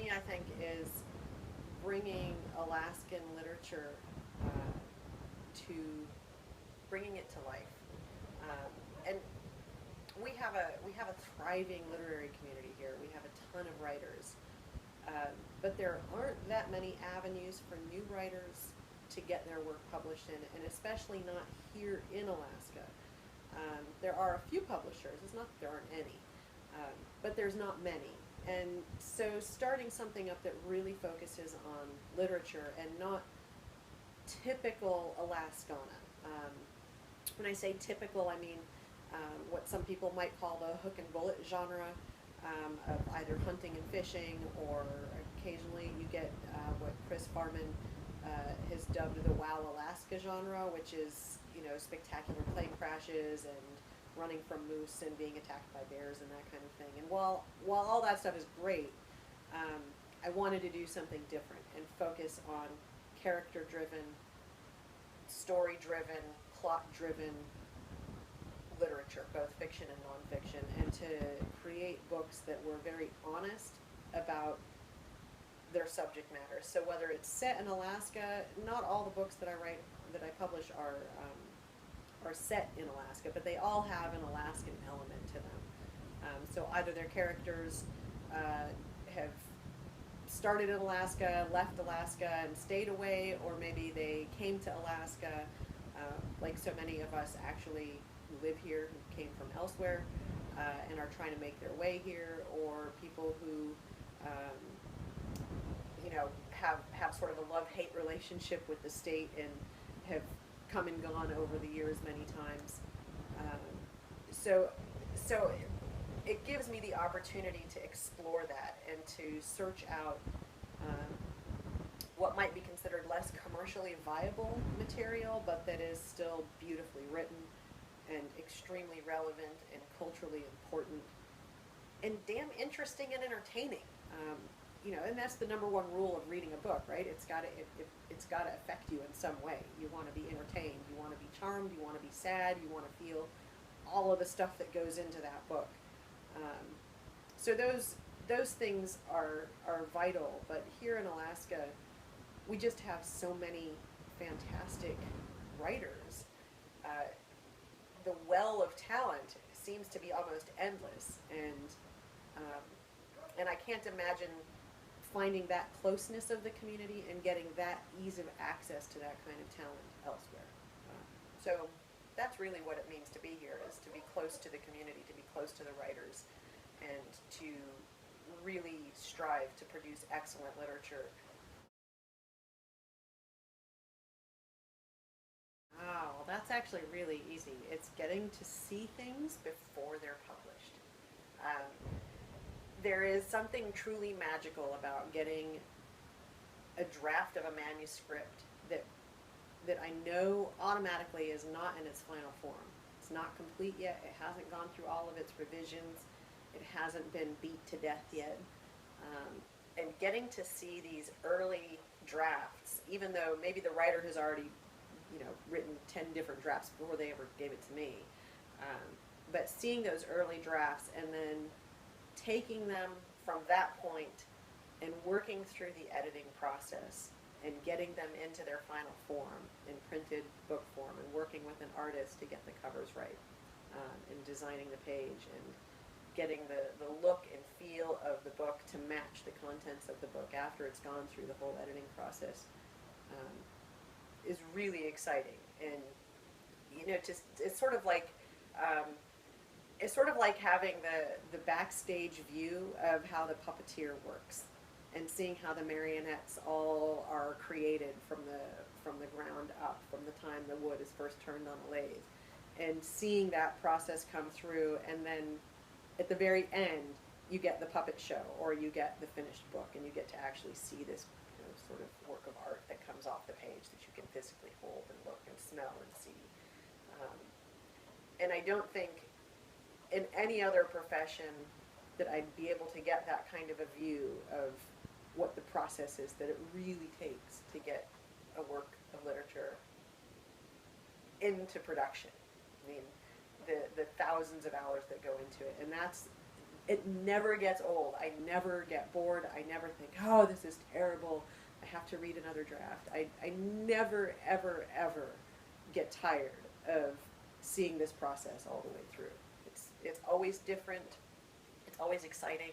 me, I think, is bringing Alaskan literature to bringing it to life. And we have a thriving literary community here. We have a ton of writers, but there aren't that many avenues for new writers to get their work published in, and especially not here in Alaska. There are a few publishers. It's not that there aren't any, but there's not many. And so starting something up that really focuses on literature and not typical Alaskana. When I say typical, I mean what some people might call the hook and bullet genre of either hunting and fishing, or occasionally you get what Chris Farman has dubbed the Wow Alaska genre, which is, spectacular plane crashes and running from moose and being attacked by bears and that kind of thing. And while all that stuff is great, I wanted to do something different and focus on character-driven, story-driven, plot-driven literature, both fiction and nonfiction, and to create books that were very honest about their subject matter. So whether it's set in Alaska, not all the books that I publish are set in Alaska, but they all have an Alaskan element to them. So either their characters have started in Alaska, left Alaska, and stayed away, or maybe they came to Alaska, like so many of us actually who live here, who came from elsewhere, and are trying to make their way here, or people who, have sort of a love-hate relationship with the state and have come and gone over the years many times. So, so it gives me the opportunity to explore that and to search out what might be considered less commercially viable material, but that is still beautifully written and extremely relevant and culturally important and damn interesting and entertaining. And that's the number one rule of reading a book, right? It's got to affect you in some way. You want to be entertained, you want to be charmed, you want to be sad, you want to feel all of the stuff that goes into that book. So those things are vital. But here in Alaska, we just have so many fantastic writers. The well of talent seems to be almost endless, and I can't imagine finding that closeness of the community and getting that ease of access to that kind of talent elsewhere. So that's really what it means to be here, is to be close to the community, to be close to the writers, and to really strive to produce excellent literature. Oh, that's actually really easy. It's getting to see things before they're published. Um, there is something truly magical about getting a draft of a manuscript that I know automatically is not in its final form. It's not complete yet. It hasn't gone through all of its revisions. It hasn't been beat to death yet. And getting to see these early drafts, even though maybe the writer has already, written 10 different drafts before they ever gave it to me, but seeing those early drafts and then taking them from that point and working through the editing process and getting them into their final form in printed book form, and working with an artist to get the covers right, and designing the page and getting the look and feel of the book to match the contents of the book after it's gone through the whole editing process, is really exciting. And it's sort of like having the backstage view of how the puppeteer works, and seeing how the marionettes all are created from the ground up, from the time the wood is first turned on a lathe, and seeing that process come through, and then at the very end you get the puppet show, or you get the finished book, and you get to actually see this sort of work of art that comes off the page that you can physically hold and look and smell and see. And I don't think in any other profession that I'd be able to get that kind of a view of what the process is that it really takes to get a work of literature into production. I mean, the thousands of hours that go into it, and it never gets old. I never get bored. I never think, oh, this is terrible. I have to read another draft. I never, ever, ever get tired of seeing this process all the way through. It's always different. It's always exciting,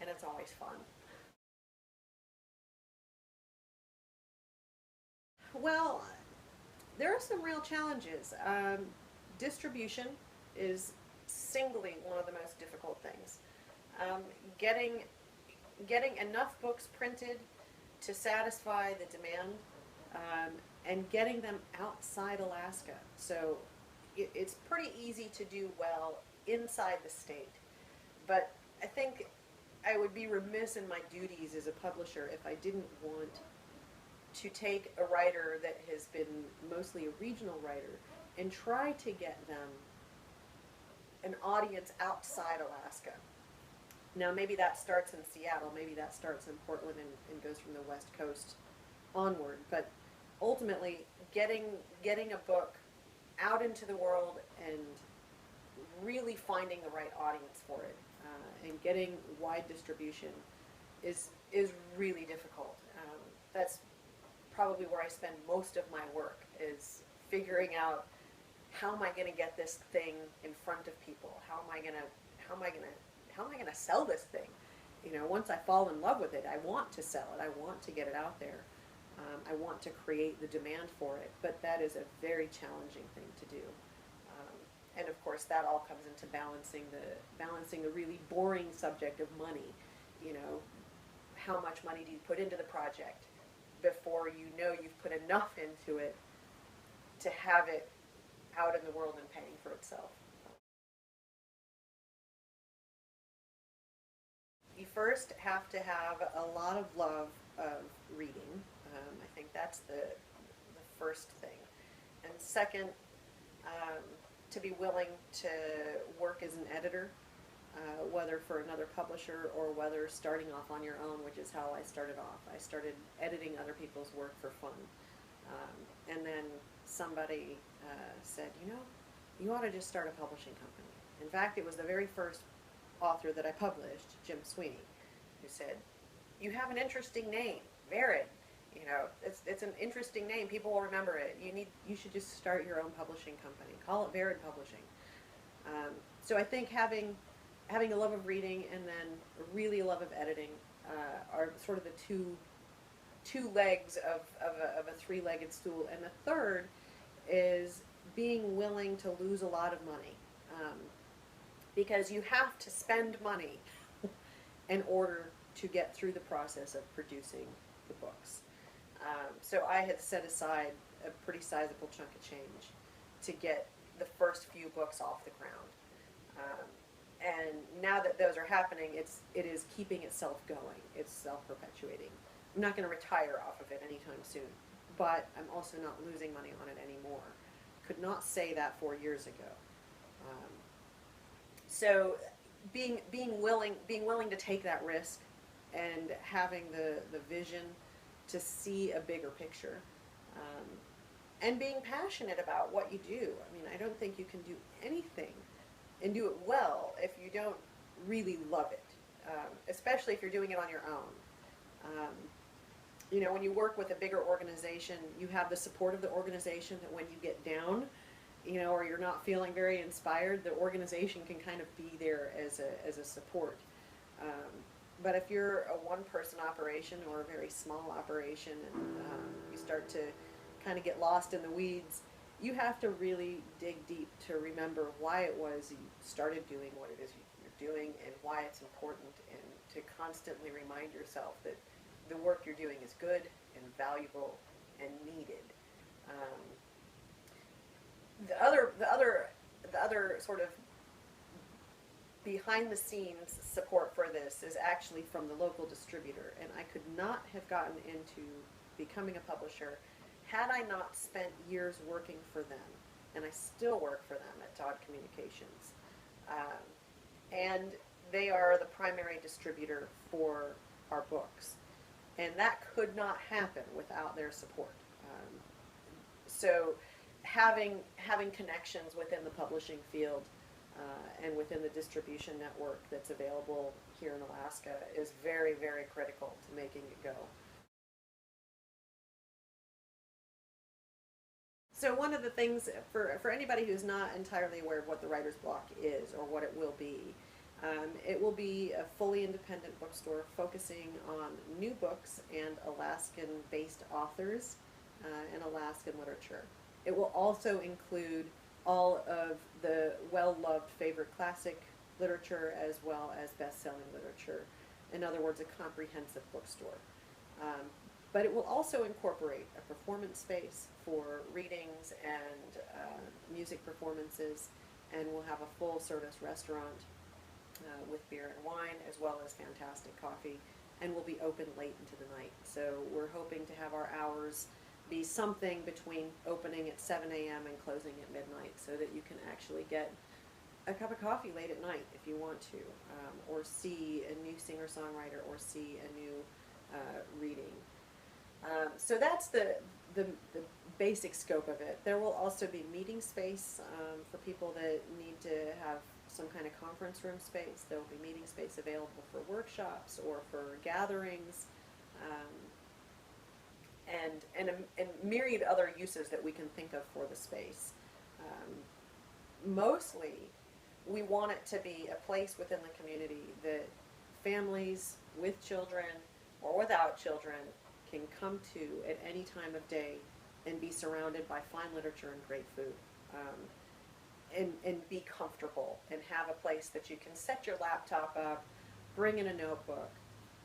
and it's always fun. Well, there are some real challenges. Distribution is singly one of the most difficult things. Um, getting getting enough books printed to satisfy the demand, um, and getting them outside Alaska. So it's pretty easy to do well inside the state, but I think I would be remiss in my duties as a publisher if I didn't want to take a writer that has been mostly a regional writer and try to get them an audience outside Alaska. Now, maybe that starts in Seattle, maybe that starts in Portland and goes from the West Coast onward, but ultimately, getting a book out into the world and really finding the right audience for it, and getting wide distribution is really difficult. That's probably where I spend most of my work, is figuring out how am I going to get this thing in front of people? How am I going to how am I going to sell this thing? You know, once I fall in love with it, I want to sell it. I want to get it out there. I want to create the demand for it, but that is a very challenging thing to do. And of course, that all comes into balancing the really boring subject of money. You know, how much money do you put into the project before you know you've put enough into it to have it out in the world and paying for itself. You first have to have a lot of love of reading. I think that's the first thing. And second, um, to be willing to work as an editor, whether for another publisher or whether starting off on your own, which is how I started off. I started editing other people's work for fun. And then somebody said, you know, you ought to just start a publishing company. In fact, it was the very first author that I published, Jim Sweeney, who said, you have an interesting name, Varid. You know, it's an interesting name. People will remember it. You should just start your own publishing company. Call it Varid Publishing. So I think having a love of reading and then really a love of editing are sort of the two legs of a three-legged stool. And the third is being willing to lose a lot of money, because you have to spend money in order to get through the process of producing the books. So I had set aside a pretty sizable chunk of change to get the first few books off the ground. And now that those are happening, it is keeping itself going. It's self-perpetuating. I'm not going to retire off of it anytime soon, but I'm also not losing money on it anymore. Could not say that 4 years ago. So being willing to take that risk and having the vision to see a bigger picture, and being passionate about what you do. I mean, I don't think you can do anything and do it well if you don't really love it, especially if you're doing it on your own. You know, when you work with a bigger organization, you have the support of the organization that when you get down, you know, or you're not feeling very inspired, the organization can kind of be there as a support. But if you're a one-person operation or a very small operation, and you start to kind of get lost in the weeds, you have to really dig deep to remember why it was you started doing what it is you're doing and why it's important, and to constantly remind yourself that the work you're doing is good and valuable and needed. Um, the other sort of behind the scenes support for this is actually from the local distributor, and I could not have gotten into becoming a publisher had I not spent years working for them, and I still work for them at Todd Communications. And they are the primary distributor for our books, and that could not happen without their support. So having connections within the publishing field, and within the distribution network that's available here in Alaska is very, very critical to making it go. So one of the things for anybody who's not entirely aware of what the writer's block is or what it will be a fully independent bookstore focusing on new books and Alaskan-based authors and Alaskan literature. It will also include all of the well-loved favorite classic literature as well as best-selling literature. In other words, a comprehensive bookstore. Um, but it will also incorporate a performance space for readings and music performances, and we'll have a full-service restaurant with beer and wine as well as fantastic coffee, and we'll be open late into the night. So we're hoping to have our hours be something between opening at 7 a.m. and closing at midnight so that you can actually get a cup of coffee late at night if you want to, or see a new singer-songwriter or see a new reading. So that's the basic scope of it. There will also be meeting space for people that need to have some kind of conference room space. There will be meeting space available for workshops or for gatherings, and myriad other uses that we can think of for the space. Mostly, we want it to be a place within the community that families with children or without children can come to at any time of day and be surrounded by fine literature and great food. And be comfortable and have a place that you can set your laptop up, bring in a notebook,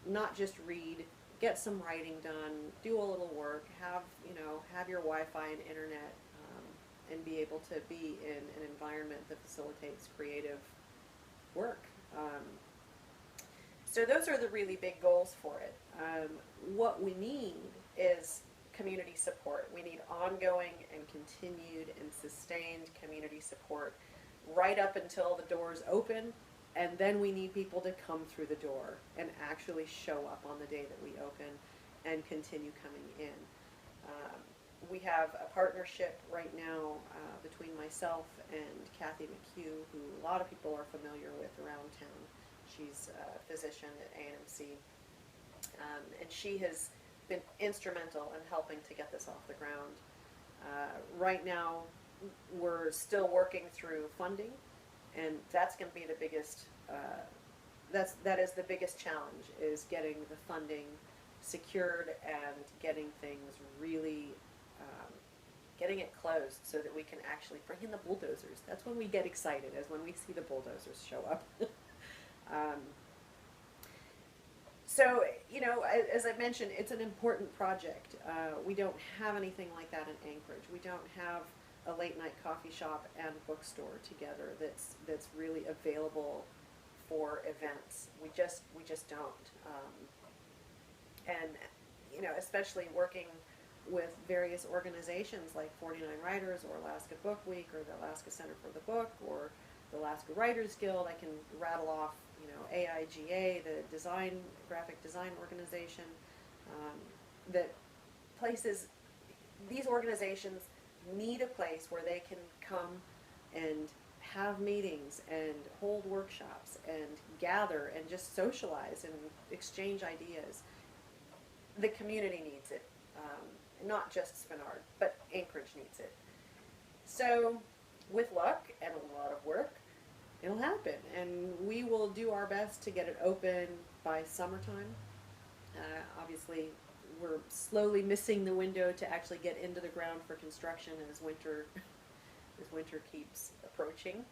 not just read, get some writing done, do a little work, have your Wi-Fi and internet, and be able to be in an environment that facilitates creative work. So those are the really big goals for it. What we need is community support. We need ongoing and continued and sustained community support right up until the doors open, and then we need people to come through the door and actually show up on the day that we open and continue coming in. We have a partnership right now between myself and Kathy McHugh, who a lot of people are familiar with around town. She's a physician at ANMC, and she has been instrumental in helping to get this off the ground. Right now, we're still working through funding, and that's going to be the biggest. That is the biggest challenge, is getting the funding secured and getting things really, getting it closed so that we can actually bring in the bulldozers. That's when we get excited, is when we see the bulldozers show up. So, as I mentioned, it's an important project. We don't have anything like that in Anchorage. We don't have a late night coffee shop and bookstore together that's really available for events. We just don't. And especially working with various organizations like 49 Writers or Alaska Book Week or the Alaska Center for the Book or the Alaska Writers Guild. I can rattle off, AIGA, the graphic design organization, that these organizations need a place where they can come and have meetings and hold workshops and gather and just socialize and exchange ideas. The community needs it, not just Spenard, but Anchorage needs it. So, with luck and a lot of work, it'll happen, and we will do our best to get it open by summertime. Obviously, we're slowly missing the window to actually get into the ground for construction as winter keeps approaching.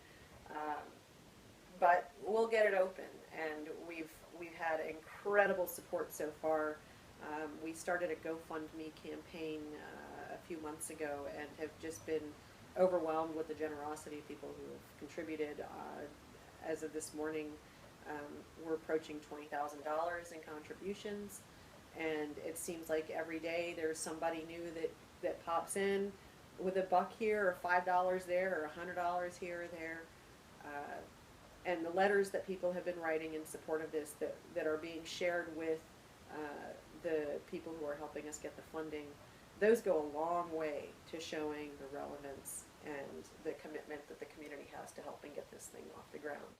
But we'll get it open, and we've had incredible support so far. We started a GoFundMe campaign a few months ago and have just been overwhelmed with the generosity of people who have contributed. As of this morning, we're approaching $20,000 in contributions, and it seems like every day there's somebody new that pops in with $1 here or $5 there or $100 here or there. And the letters that people have been writing in support of this that are being shared with the people who are helping us get the funding, those go a long way to showing the relevance and the commitment that the community has to helping get this thing off the ground.